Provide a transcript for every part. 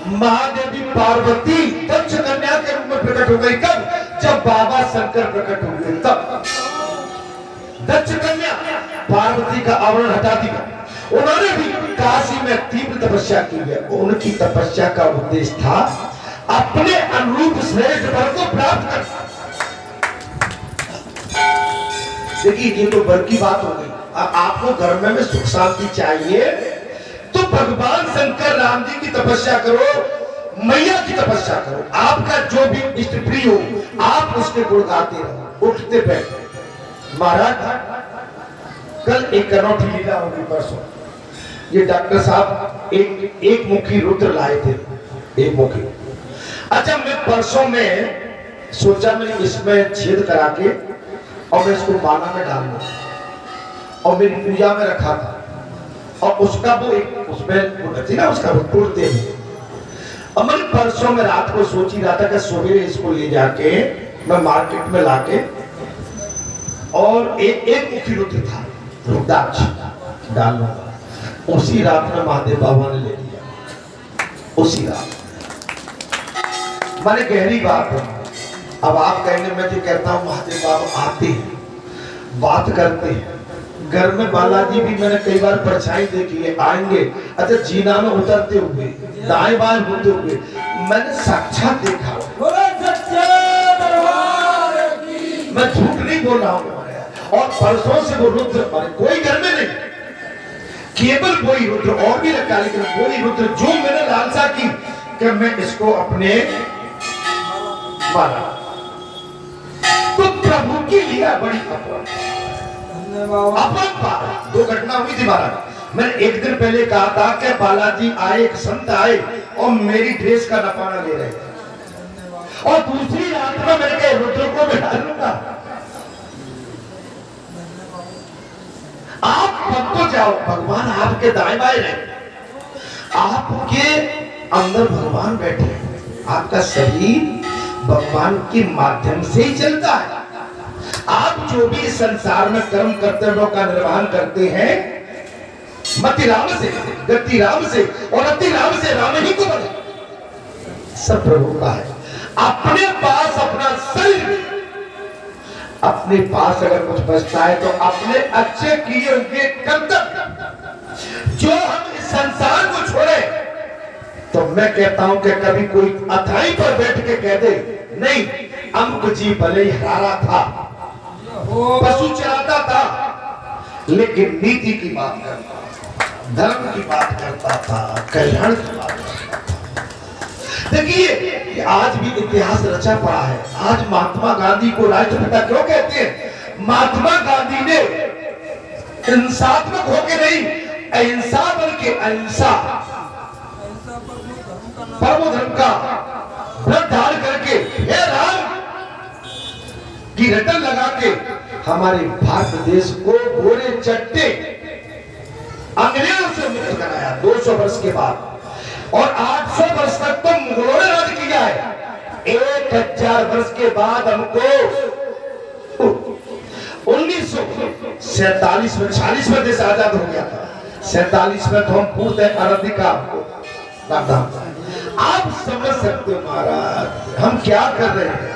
महादेवी पार्वती दक्ष कन्या के रूप में प्रकट हो गई। कब? जब बाबा शंकर प्रकट हो गए तब दक्ष कन्या पार्वती का आवरण हटा दिया। उन्होंने भी काशी में तीव्र तपस्या की है। उनकी तपस्या का उद्देश्य था अपने अनुरूप श्रेष्ठ वर को प्राप्त करना। देखिए ये तो वर की बात हो गई। अब आपको घर में सुख शांति चाहिए तो भगवान शंकर राम जी की तपस्या करो, मैया की तपस्या करो। आपका जो भी इष्ट प्रिय हो आप उसके गुण गाते रहो, उठते बैठते। महाराज कल एक अनोखी लीला होगी परसों। ये डॉक्टर साहब एक मुखी रुद्र लाए थे, एक मुखी। अच्छा मैं परसों में सोचा मैं इसमें छेद करा के और मैं इसको माला में डाल दूं और मेरी पूजा में रखा था। और उसका वो एक उसमें थी ना उसका वो तोड़ते हैं। और मैंने परसों में रात को सोच ही रहा था कि सवेरे इसको ले जाके मैं मार्केट में लाके और एक मुखी रुद्र था रुद्राक्ष डाल लूंगा। उसी रात में महादेव बाबा ने ले लिया, उसी रात। मैंने गहरी बात है। अब आप कहेंगे मैं जो कहता हूँ महादेव बाबा आते हैं बात करते हैं। घर में बालाजी भी मैंने कई बार परछाई देखी है, आएंगे। अच्छा जीना में उतरते हुए दाएं बाएं होते हुए मैंने साक्षात देखा। मैं झूठ नहीं बोल रहा हूँ। और परसों से वो रुद्र कोई घर में नहीं, केवल वही रुद्र और भी रखा, लेकिन वही रुद्र जो मैंने लालसा की कि मैं इसको अपने माना। तो प्रभु की लीला बड़ी अपरंपार। दो घटना हुई थी महाराज। मैंने एक दिन पहले कहा था कि बालाजी आए, एक संत आए और मेरी ड्रेस का नपाना ले रहे थे। और दूसरी रात में मैंने कहा रुद्र को बैठा लूंगा। आप मत तो जाओ, भगवान आपके दाएं बाएं रहे। आपके अंदर भगवान बैठे। आपका शरीर भगवान के माध्यम से ही चलता है। आप जो भी संसार में कर्म कर्तव्यों का निर्वहन करते हैं मति राम से, गति राम से और अति राम से, राम ही को बने। सब प्रभु का है। अपने पास अपना शरीर, अपने पास अगर कुछ बचता है तो अपने अच्छे किए हुए कर्तव्य जो हम इस संसार को छोड़े। तो मैं कहता हूं कि कभी कोई अथाई पर बैठ के कह दे नहीं अमुक जी भले ही हरारा था, पशु चलाता था, लेकिन नीति की बात करता था, धर्म की बात करता था, कल्याण की बात करता था। देखिए आज भी इतिहास रचा पड़ा है। आज महात्मा गांधी को राष्ट्रपिता क्यों कहते हैं? महात्मा गांधी ने हिंसात्मक होकर नहीं, अहिंसा बल्कि अहिंसा परमो धर्म का व्रत धारण करके हे राम की रटन लगा के हमारे भारत देश को गोरे चट्टे अंग्रेजों से मुक्त कराया 200 वर्ष के बाद। और 800 वर्ष तक तो मुगलों ने राज किया है। 1000 वर्ष के बाद हमको 1947 में 46 में देश आजाद हो गया था। 47 में तो हम पूर्णतः अनधिकार आप समझ सकते हो महाराज हम क्या कर रहे हैं।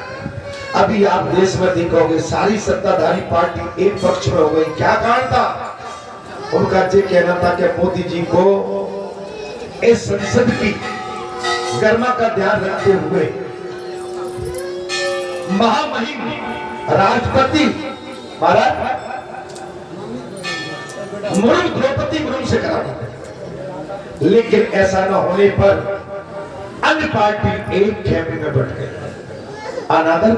अभी आप देश में देखोगे सारी सत्ताधारी पार्टी एक पक्ष में हो गई। क्या कारण था उनका? ये कहना था कि मोदी जी को इस संसद की गरिमा का ध्यान रखते हुए महामहिम राष्ट्रपति महाराज मुर्मू द्रौपदी मुर्मू से कराना। लेकिन ऐसा न होने पर अन्य पार्टी एक खेमे में बैठ गई। अनादर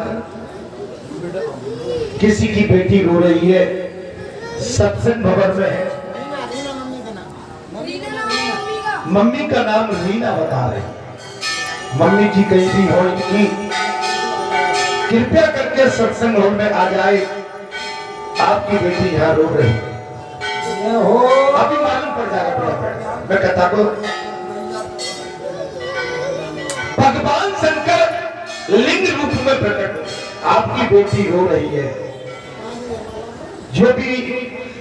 किसी की बेटी रो रही है, सत्संग भवन में है, मम्मी का नाम रीना बता रही। मम्मी जी कहीं भी हो इनकी कृपया करके सत्संग हॉल में आ जाए, आपकी बेटी यहाँ रो रही है। अभी मालूम पड़ जाएगा। मैं कथा को भगवान शंकर लिंग रूप में प्रकट, आपकी बेटी रो रही है। जो भी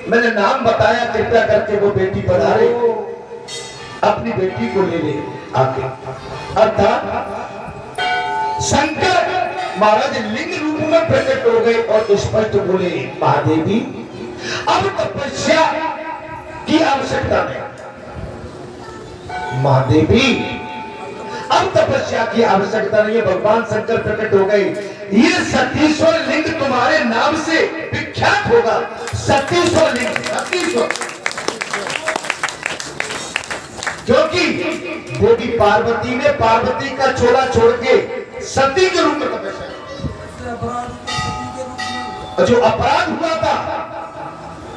मैंने नाम बताया कृपया करके वो बेटी पधारे, अपनी बेटी को ले ले। आके अर्थात शंकर महाराज लिंग रूप में प्रकट हो गए और स्पष्ट बोले, महादेवी अब तपस्या की आवश्यकता नहीं। महादेवी अब तपस्या की आवश्यकता नहीं है। भगवान शंकर प्रकट हो गए। ये सतीश्वर लिंग तुम्हारे नाम से विख्यात होगा। सतीश्वर लिंग, सतीश्वर, क्योंकि देवी पार्वती ने पार्वती का चोला छोड़ के सती के रूप में तपस्या की। जो अपराध हुआ था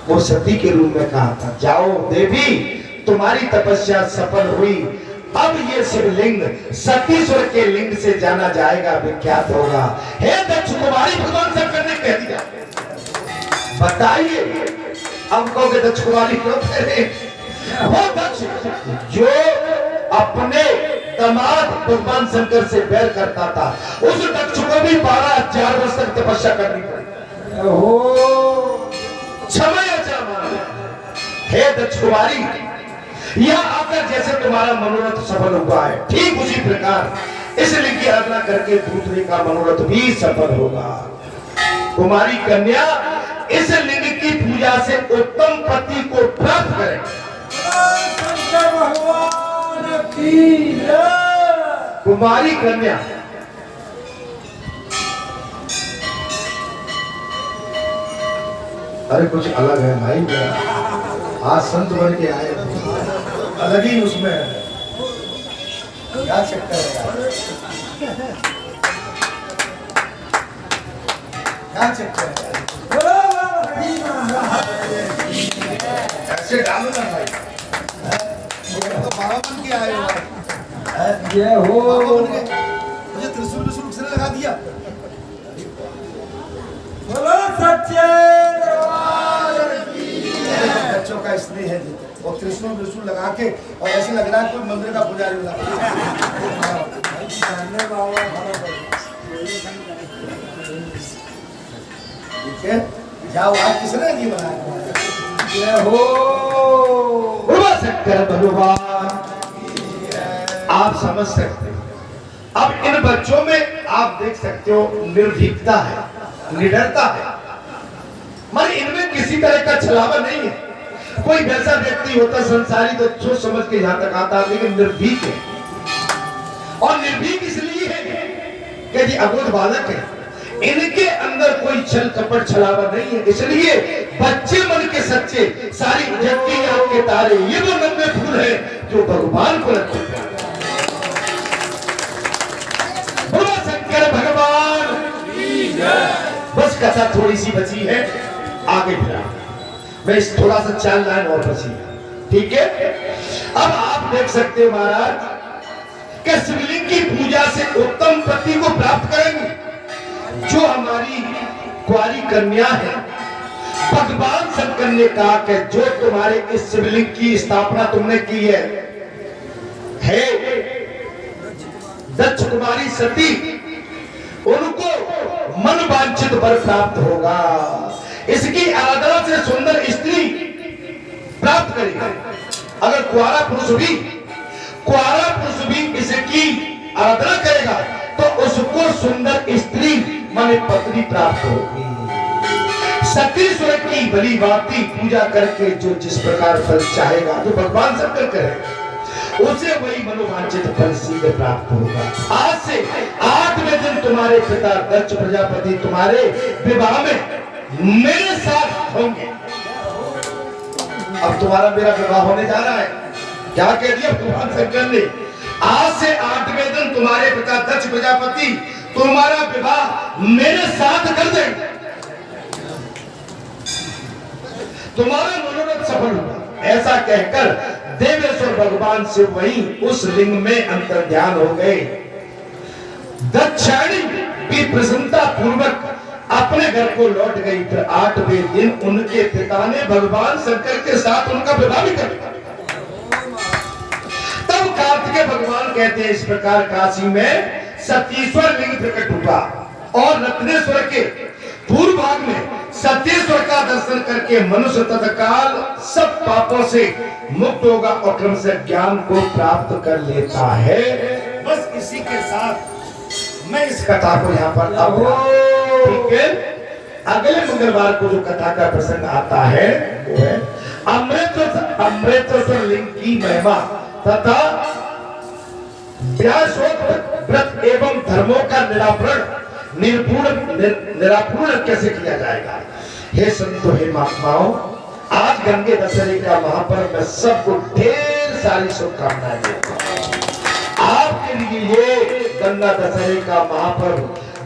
वो सती के रूप में कहा था, जाओ देवी तुम्हारी तपस्या सफल हुई। अब ये शिवलिंग सतीश्वर के लिंग से जाना जाएगा, विख्यात होगा। हे दक्ष कुमारी, भगवान शंकर ने कह दिया। बताइए अब कहोगे दक्ष कुमारी क्यों कह रहे? वो दक्ष जो अपने दामाद भगवान शंकर से बैर करता था, उस दक्ष को भी 12,000 वर्ष तक तपस्या करनी पड़ी। क्षमा याचना मांगे। हे दक्ष कुमारी, यह आकर जैसे तुम्हारा मनोरथ सफल हुआ है, ठीक उसी प्रकार इस लिंग की आराधना करके दूसरे का मनोरथ भी सफल होगा। कुमारी कन्या इस लिंग की पूजा से उत्तम पति को प्राप्त करें। कुमारी कन्या अरे कुछ अलग है भाई, आज संत बन के आए, अलग ही उसमें क्या चक्कर है, क्या चक्कर है, ऐसे डालो ना भाई, तो बाबा बन के आए हो, ये हो मुझे त्रिशूल से लगा दिया। बोलो सच्चे बच्चों का स्नेह है, और त्रिशूल लगा के और ऐसे लग रहा है कोई मंदिर का पुजारी लगा। ठीक है, जाओ आज किसने नहीं बनाया? शंकर भगवान आप समझ सकते हो। अब इन बच्चों में आप देख सकते हो निर्भीकता है, निडरता है, मगर इनमें किसी तरह का छलावा नहीं है। कोई वैसा व्यक्ति होता संसारी तो सोच समझ के यहां तक आता, लेकिन निर्भीक है। और निर्भीक इसलिए है कि जी अबोध बालक है, इनके अंदर कोई छल कपट छलावा नहीं है, इसलिए बच्चे मन के सच्चे, सारी जगती आपके तारे, ये वो नन्हे फूल है जो भगवान को लगते हैं। बोलो शंकर भगवान। बस कथा थोड़ी सी बची है, आगे बढ़ा मैं इस थोड़ा सा 4 लाइन और बची है, ठीक है। अब आप देख सकते हो महाराज कि शिवलिंग की पूजा से उत्तम पति को प्राप्त करेंगे। जो हमारी कुंवारी कन्या है, भगवान शंकर ने कहा कि जो तुम्हारे इस शिवलिंग की स्थापना तुमने की है, दक्ष कुमारी सती, उनको मन वांछित वर प्राप्त होगा। इसकी आराधना से सुंदर स्त्री प्राप्त करेगा। अगर कुंवारा पुरुष भी इसकी आराधना करेगा तो उसको सुंदर स्त्री माने पत्नी प्राप्त होगी। सतीश्वर की बलि भांति पूजा करके जो जिस प्रकार फल चाहेगा, जो भगवान शंकर करे, उसे वही मनोवांछित फल सीधे प्राप्त होगा। आज से 8वें दिन तुम्हारे पिता दक्ष प्रजापति तुम्हारे विवाह में मेरे साथ होंगे। अब तुम्हारा मेरा विवाह होने जा रहा है। क्या कह दिया भगवान शंकर ने? आज से 8वें दिन तुम्हारे पिता दक्ष प्रजापति तुम्हारा विवाह मेरे साथ कर देंगे। तुम्हारा मनोरथ सफल होगा। ऐसा कहकर देवेश्वर भगवान से वही उस लिंग में अंतर्ध्यान हो गए। दक्षिणी की प्रसन्नता पूर्वक अपने घर को लौट गई। फिर 8वें दिन उनके पिता ने भगवान शंकर के साथ उनका विवाह भी कर दिया। तब कार्तिकेय भगवान कहते हैं, इस प्रकार काशी में सतीश्वर लिंग प्रकट हुआ और रत्नेश्वर के पूर्व भाग में सत्येश्वर का दर्शन करके मनुष्य तत्काल सब पापों से मुक्त होगा और क्रम से ज्ञान को प्राप्त कर लेता है। बस इसी के साथ मैं इस कथा को यहाँ पर अब ठीक है, अगले मंगलवार को जो कथा का प्रसंग आता है वो है अमृतसर लिंग की महिमा तथा व्रत एवं धर्मों का निरापूर्ण कैसे किया जाएगा। हे संतो, हे महात्माओं, आज गंगे दशहरे का महापर्व में सबको ढेर सारी शुभकामनाएं देता हूं। आपके लिए ये गंगा दशहरे का महापर्व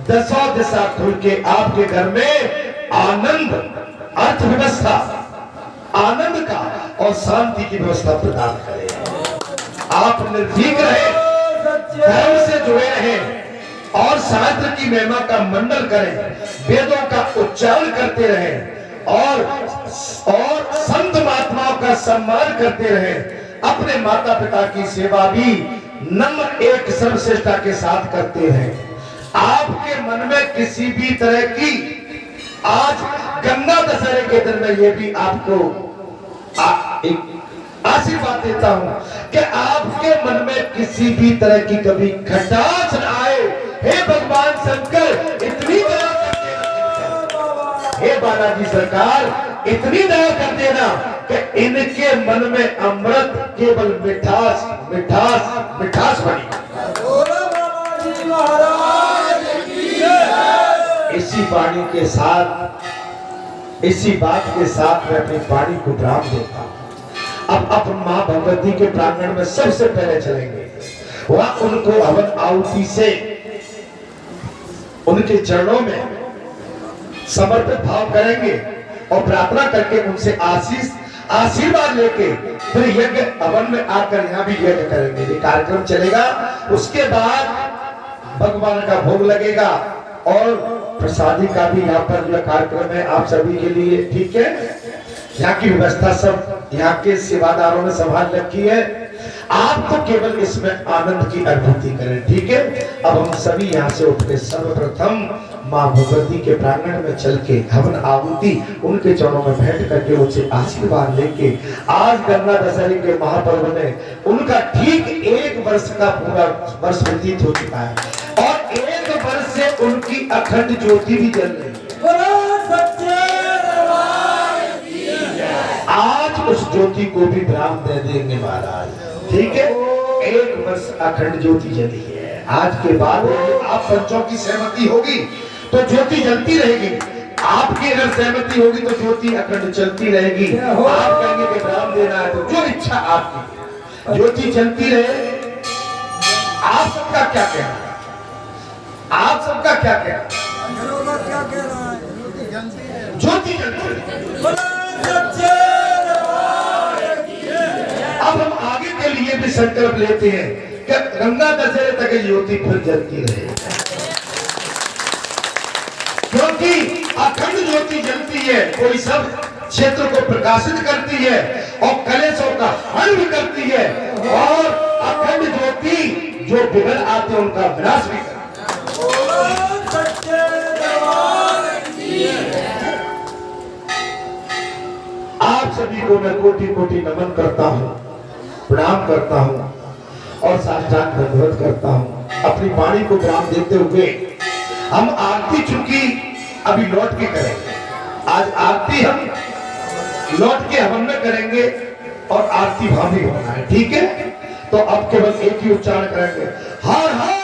दसों दिशा खुल के आपके घर में आनंद, अर्थव्यवस्था, आनंद का और शांति की व्यवस्था प्रदान करे। आप निर्भीक रहे, धर्म से जुड़े रहें और शास्त्र की महिमा का मंडन करें, वेदों का उच्चारण करते रहें और संत महात्माओं का सम्मान करते रहें। अपने माता पिता की सेवा भी नम्र एक सर्वश्रेष्ठता के साथ करते रहें। आपके मन में किसी भी तरह की, आज गंगा दशहरे के दिन में ये भी आपको एक आशीर्वाद देता हूं कि आपके मन में किसी भी तरह की कभी खटास न आए। हे भगवान शंकर, इतनी दया कर देना, हे बालाजी सरकार इतनी दया कर देना कि इनके मन में अमृत केवल मिठास मिठास मिठास बनी। इसी वाणी के साथ, इसी बात के साथ मैं अपनी वाणी को विराम देता हूं। अब अपन मां भगवती के प्रांगण में सबसे पहले चलेंगे, वहां उनको हवन आहुति से उनके चरणों में समर्पित भाव करेंगे और प्रार्थना करके उनसे आशीर्वाद लेके फिर यज्ञ हवन में आकर यहाँ भी यज्ञ करेंगे। ये कार्यक्रम चलेगा। उसके बाद भगवान का भोग लगेगा और प्रसादी का भी यहाँ पर यह कार्यक्रम है आप सभी के लिए। ठीक है, यहाँ की व्यवस्था सब यहाँ के सेवादारों ने संभाल रखी है। आप तो केवल इसमें आनंद की अनुभूति करें। ठीक है, अब हम सभी यहाँ से उठकर सर्वप्रथम माँ भगवती के प्रांगण में चल के हवन आहुति उनके चरणों में बैठ करके उनसे आशीर्वाद लेके, आज गंगा दशहरे के महापर्व में उनका ठीक 1 वर्ष का पूरा वर्ष व्यतीत हो चुका है और 1 वर्ष से उनकी अखंड ज्योति भी जल रही है। आज उस ज्योति को भी विराम दे देंगे महाराज। ठीक है, 1 वर्ष अखंड ज्योति जली है। आज के बाद आप पंचों की सहमति होगी तो ज्योति जलती रहेगी, आपकी अगर सहमति होगी तो ज्योति अखंड चलती रहेगी। आप कहेंगे कि विराम देना है तो जो इच्छा आपकी, ज्योति चलती रहे। आप सबका क्या कहना है? आप सबका क्या कहना है? ज्योति जलती रहे। अब हम आगे के लिए भी संकल्प लेते हैं कि गंगा दशहरे तक ज्योति फिर जलती रहे, क्योंकि अखंड ज्योति जलती है, कोई सब क्षेत्र को प्रकाशित करती है और कलेशों का हल भी करती है और अखंड ज्योति जो बिगड़ आते हैं उनका विनाश भी करती है। आप सभी को मैं कोटि कोटि नमन करता हूँ, प्रणाम करता हूँ और साष्टांग दंडवत करता हूँ। अपनी वाणी को विराम देते हुए हम आरती चूंकि अभी लौट के करेंगे, आज आरती हम लौट के हवन में करेंगे और आरती भाव भी होना है। ठीक है, तो अब केवल एक ही उच्चारण करेंगे, हर हर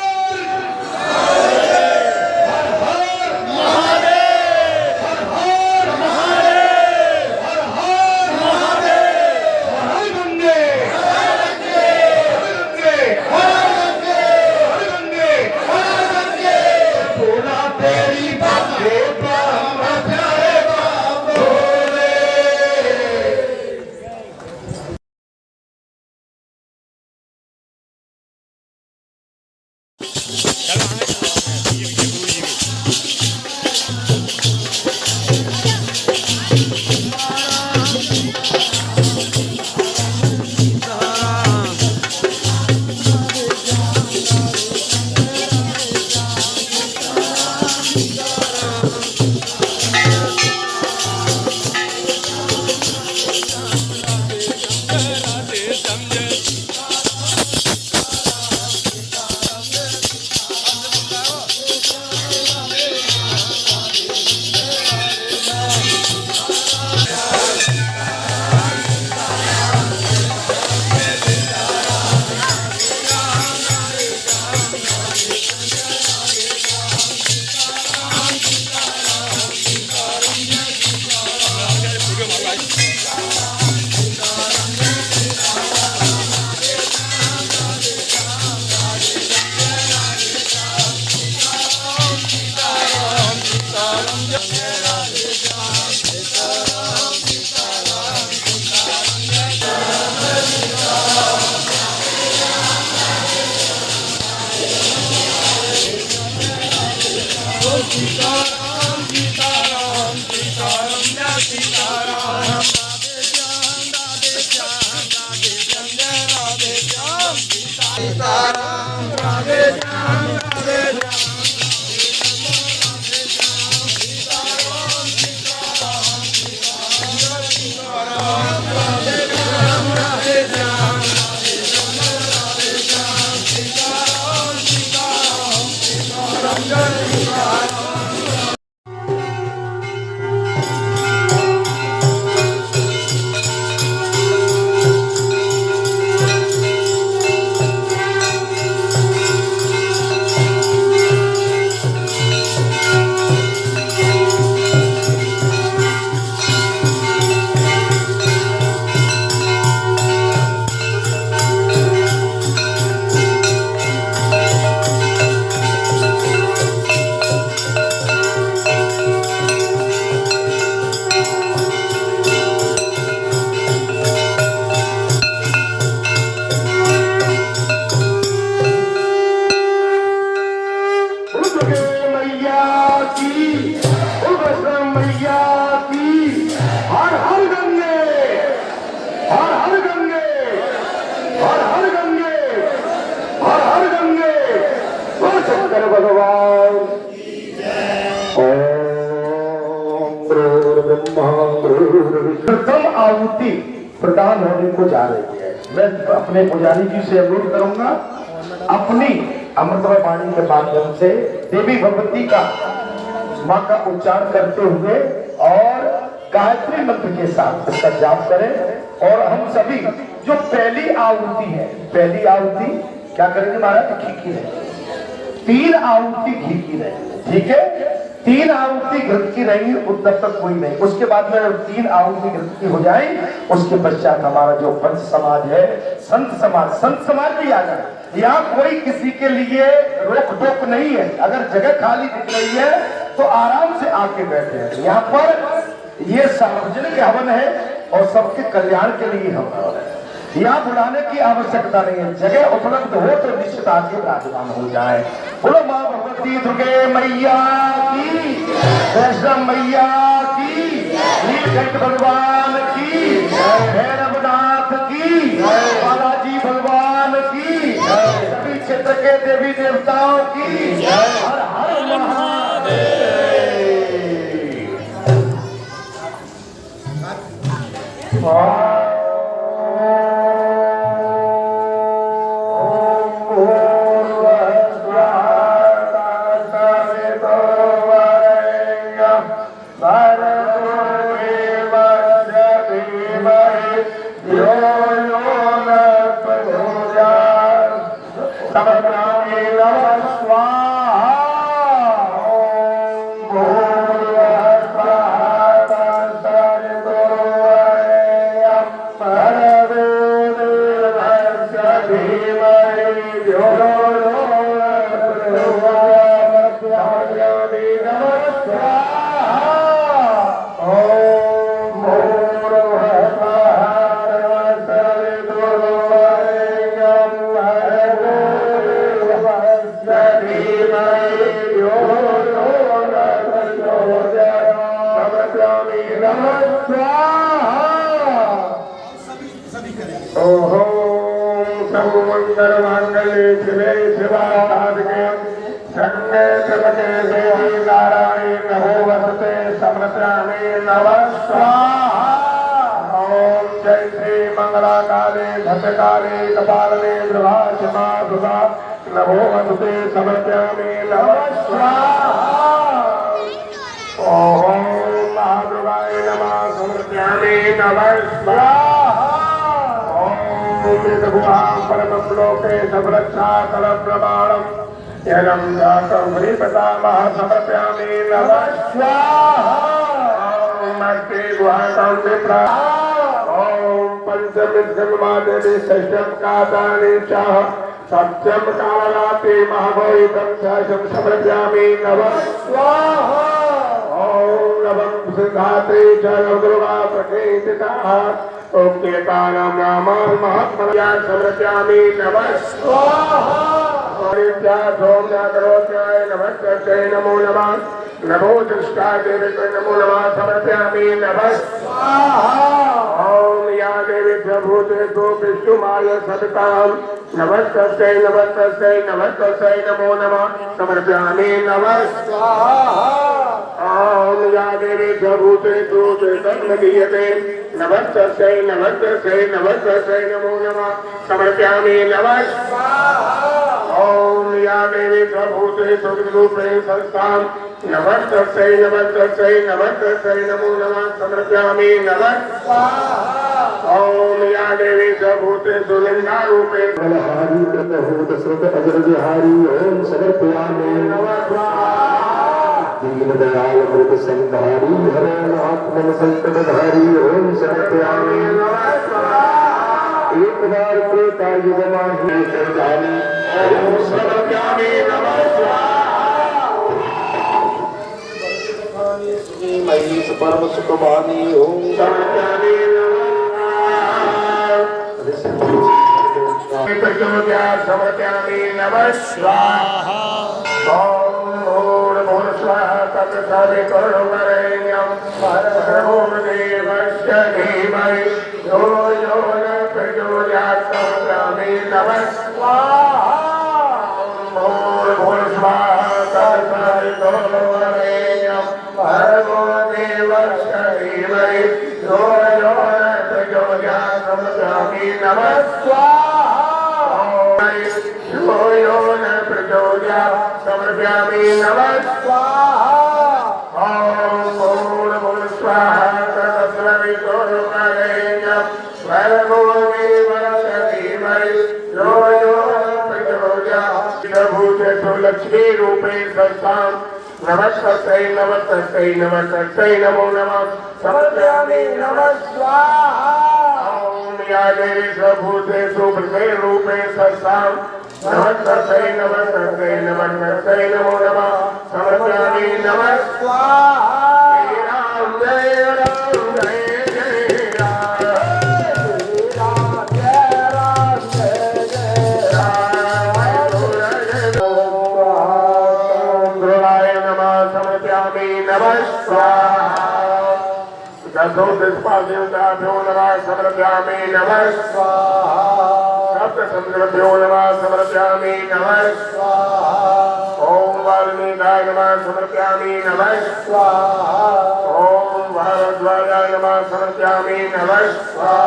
सीताराम सीताराम सीताराम जय सीताराम राधे श्याम राधे श्याम जय राधे श्याम सीताराम राधे श्याम राधे श्याम प्रथम आहुति प्रदान होने को जा रही है। मैं अपने पुजारी जी से अनुरोध करूंगा अपनी अमृतमय वाणी के माध्यम से देवी भगवती का मां का उच्चारण करते हुए और गायत्री मंत्र के साथ इसका जाप करें। और हम सभी जो पहली आहुति है, पहली आहुति क्या करेंगे महाराज? घी की रहेगी। 3 आहुति घी की रहेगी, ठीक है? 3 आहुति घृत की रहेंगी, तब तक कोई नहीं। उसके बाद में 3 आहुति घृत की हो जाए, उसके पश्चात हमारा जो पंच समाज है, संत समाज भी आ जाए। यहाँ कोई किसी के लिए रोक टोक नहीं है। अगर जगह खाली दिख रही है तो आराम से आके बैठे हैं। यहाँ पर ये सार्वजनिक हवन है और सबके कल्याण के लिए हवन है। यहाँ बुलाने की आवश्यकता नहीं है। जगह उपलब्ध हो तो निश्चित आके विराजमान हो जाए। बोलो माँ भगवती दुर्गे मैया की, वैष्णव मैया की, नीलकंठ भगवान की, भैरवनाथ की, बालाजी भगवान की, सभी क्षेत्र के देवी देवताओं की हर हर महादेव। भद्रकाले कपाले प्रभाषमा सुधा नमो वसुते समर्पयामि नमः स्वाहा। ओम महादुर्गाय नमः समर्पयामि नमः स्वाहा। ओम रघुनाथ परमं लोके समरक्षा कलप्रमाणम् यनं जातं हरिपतामः समर्पयामि नमः स्वाहा। ओम अग्नि गुहातं विप्रा पंचमिद्रमादेवी षष्ठम कातानि चाह सत्यम कामराते महाभोहितं सहस्रं समर्पयामि नमः स्वाहा। ओम नमः सिद्धाते च नवदुर्गा प्रकीर्तिताः ओक्यतानां नामान् महात्मया समर्पयामि नमः स्वाहा। हरिभ्यः सोम्या करोत्याय नमः नमो नमः नमो दुष्टा देवी नमो नमः समर्पयामि नमः ओम या देवी प्रभूतेषु विष्णुमाय सततां नमस्तस्यै नमस्तस्यै नमस्तस्यै नमो नमः समर्पयामि नमः ओम या देवी प्रभूतेषु चैतन्यगीयते नमस्तस्यै नमस्तस्यै नमस्तस्यै नमो नमः समर्पयामि नमः ओम या देवी प्रभूतेषु विरूपे संस्थां नमस्तस्यै नमस्तस्यै नमस्तस्यै नमो नमः समर्पयामि नमः ओम या देवी प्रभूतेषु लिंगारूपे बलहारी कृतहूत श्रुत अजर विहारी ओम समर्पयामि नमः दीन दयाल मृत संधारी हरण आत्मन संकट धारी ओम समर्पयामि नमः एक बार त्रेता युग माही संधारी ओम समर्पयामि नमः मही परम सुखमानी ओम समर्पयामि समर्पयामि नमः स्वाहा ओम भूर्भुवः स्वः तत्सवितुर्वरेण्यं भर्गो देवस्य धीमहि धियो यो न प्रचोदयात् समर्पयामि नमः स्वाहा भूर्भुवः स्वः तत्सवितुर्वरेण्यं भर्गो देवस्य धीमहि धियो यो न प्रचोदयात् समर्पयामि नमः स्वाहा यो न प्रचोदयात् समर्पयामि नमः स्वाहा ओम भूर्भुवः स्वः तत्सवितुर्वरेण्यं भर्गो देवस्य धीमहि धियो यो न प्रचोदयात् भूतेषु लक्ष्मी रूपे संस्थां नमस्तस्यै नमस्तस्यै नमस्तस्यै नमो नमः समर्पयामि नमः स्वाहा ओम या देवी प्रभूतेषु वृषे रूपे संस्थां नमस्तस्यै नमस्तस्यै नमस्तस्यै नमो नमः समर्पयामि नमः स्वाहा जय राम जय राम जय जय राम जय राम जय जय राम समर्पयामि नमः स्वाहा दशो दिक्पालदेवताभ्यो नमः समर्पयामि नमः स्वाहा सप्तसमुद्रभ्यो नमः समर्पयामि नमः स्वाहा ओम वाल्मीकाय नमः समर्पयामि नमः स्वाहा ओम भारद्वाजाय नमः समर्पयामि नमः स्वाहा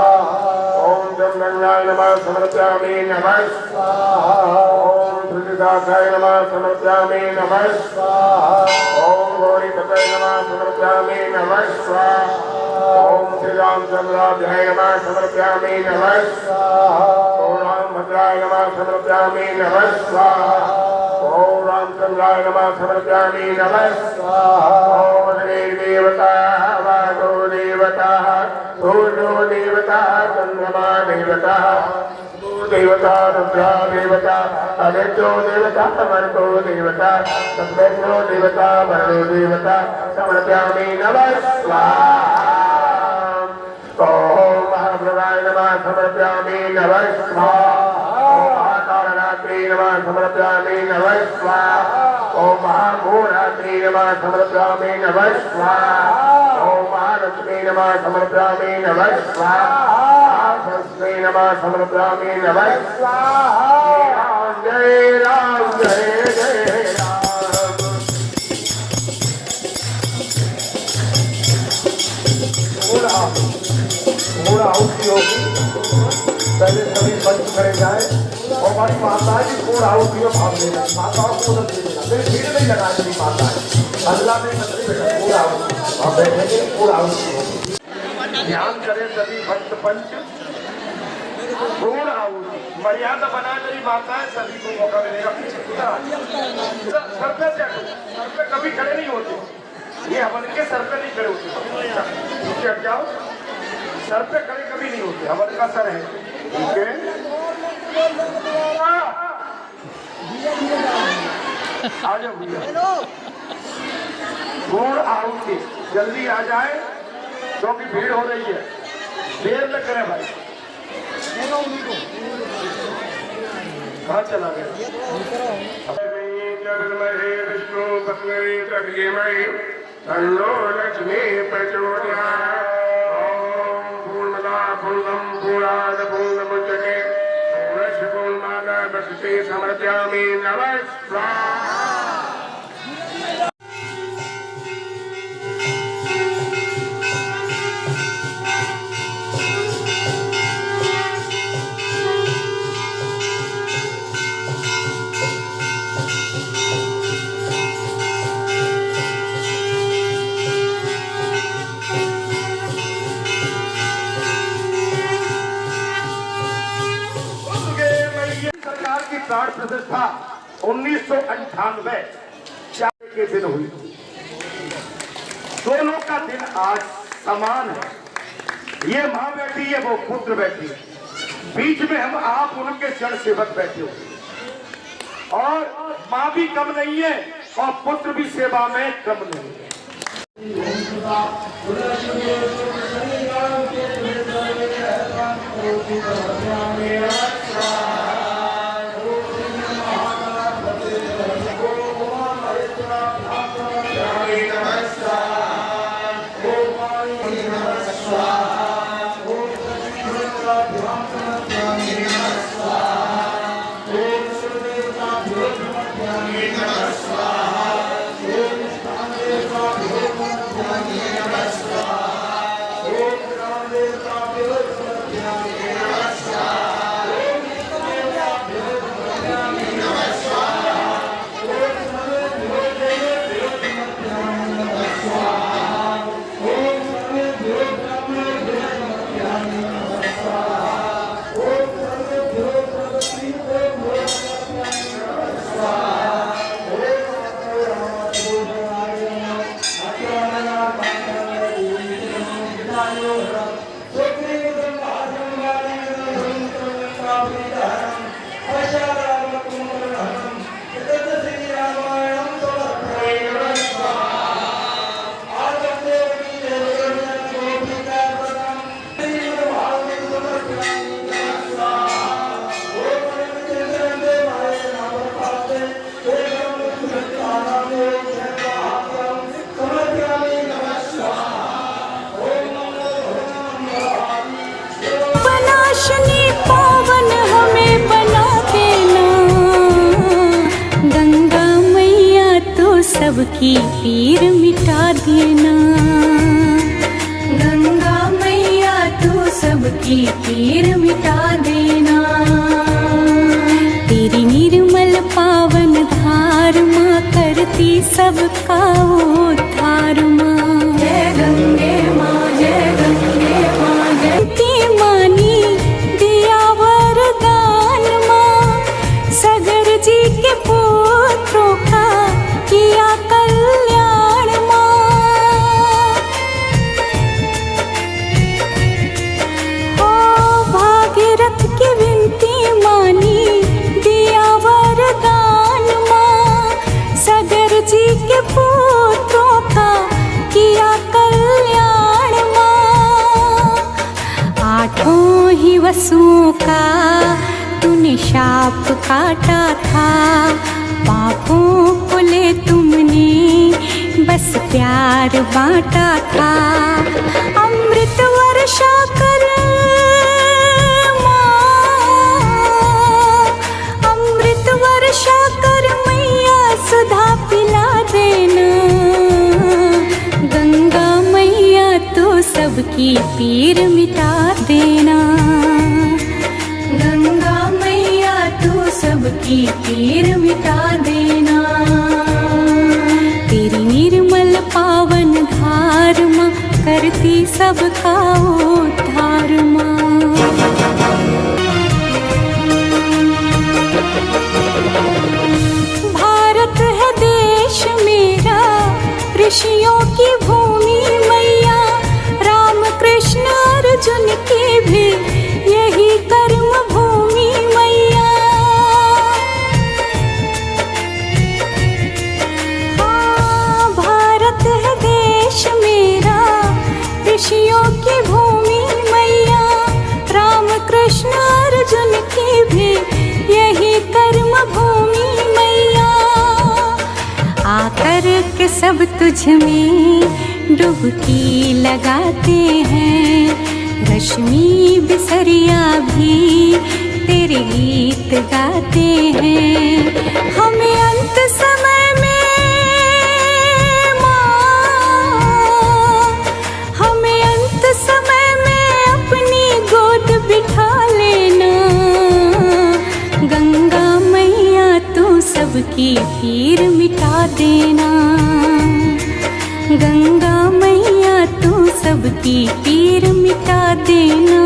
ओम जमदग्नाय नमः समर्पयामि नमः स्वाहा ओम धृतिदासाय नमः समर्पयामि नमः स्वाहा ओम गौरीपतये नमः समर्पयामि नमः स्वाहा ओम श्री रामचंद्राभ्याय नमः समर्पयामि नमः स्वाहा ओम रामभद्राय नमः समर्पयामि नमः स्वाहा ओम रामचंद्राय नमः समर्पयामि नमः स्वाहा ओम देवता वागो देवता सूर्यो देवता चंद्रमा देवता देवता रुद्रा देवता अदित्यो देवता मरुतो देवता सप्तर्षियो देवता वरुणो देवता समर्पयामि नमः स्वाहा ओम महाप्रभाय नमः समर्पयामि नमः स्वाहा ओम महाकालरात्रि नमः समर्पयामि नमः स्वाहा ओम महाघोरात्रि नमः समर्पयामि नमः स्वाहा ओम महालक्ष्मी नमः समर्पयामि नमः स्वाहा महासरस्वती नमः समर्पयामि नमः स्वाहा जय राम जय जय राम पूरा आहुति होगी पहले सभी पंच करे जाए और हमारी माता जी पूर्ण आहुति में भाग लेना माताओं को मदद दे देना फिर भीड़ नहीं लगाए मेरी माता अल्लाह में मंत्री बेटा पूरा आहुति आप बैठेंगे पूरा आहुति होगी ध्यान करें सभी भक्त पंच पूर्ण आहुति मर्यादा बनाए मेरी माता है सभी को मौका मिलेगा सर पे कभी खड़े नहीं होते ये हवन के सर पे नहीं खड़े होते क्या जाओ सर पे खड़े कभी नहीं होते हवन का सर है ठीक है आ जाओ भैया पूर्ण आहुति जल्दी आ जाए क्योंकि भीड़ हो रही है देर न करें भाई कहाँ चला गया विष्णु तस्मै तद्धिमहि तन्नो लक्ष्मी प्रचोदयात्। ॐ पूर्णमदा पूर्णं पूर्णात् पूर्णमुदच्यते पूर्णस्य पूर्णमादाय वसते समर्पयामि। नमस्कार। सरकार की प्राण प्रतिष्ठा 1998 के दिन हुई। दोनों का दिन आज समान है। ये माँ बैठी है, वो पुत्र बैठी है, बीच में हम आप उनके जड़ सेवक बैठे हो। और माँ भी कम नहीं है और पुत्र भी सेवा में कम नहीं है। सबकी पीर मिटा देना। गंगा मैया तू सबकी पीर मिटा देना। तेरी निर्मल पावन धार माँ करती सबका उद्धार माँ। जय गंगे माँ, जय गंगे माँ, जय मानी दिया वरदान माँ। सगर जी के पुत्रों का किया कल्याण माँ। हो भागीरथ की विनती मानी दिया वरदान माँ। सगर जी के पुत्रों का किया कल्याण माँ। आठों ही वसुओं का तूने शाप काटा था। पापों को ले तुमने बस प्यार बांटा था। अमृत वर्षा कर माँ, अमृत वर्षा कर मैया सुधा पिला देना। गंगा मैया तो सबकी पीर मिटा देना। गंगा मैया तू सबकी पीर मिटा देना। तेरी निर्मल पावन धार माँ करती सबका उद्धार माँ। भारत है देश मेरा, ऋषियों की भूमि मैया। राम कृष्ण अर्जुन की भी यही कर्म भूमि मैया। हाँ, भारत है देश मेरा, ऋषियों की भूमि मैया। राम कृष्ण अर्जुन की भी यही कर्म भूमि मैया। आकर सब तुझ में डुबकी लगाते हैं। रश्मि बिसरिया भी तेरे गीत गाते हैं। हमें अंत समय में माँ, हमें अंत समय में अपनी गोद बिठा लेना। गंगा मैया तू सबकी पीर मिटा देना। गंगा मैया तू सबकी पीर मिटा देना।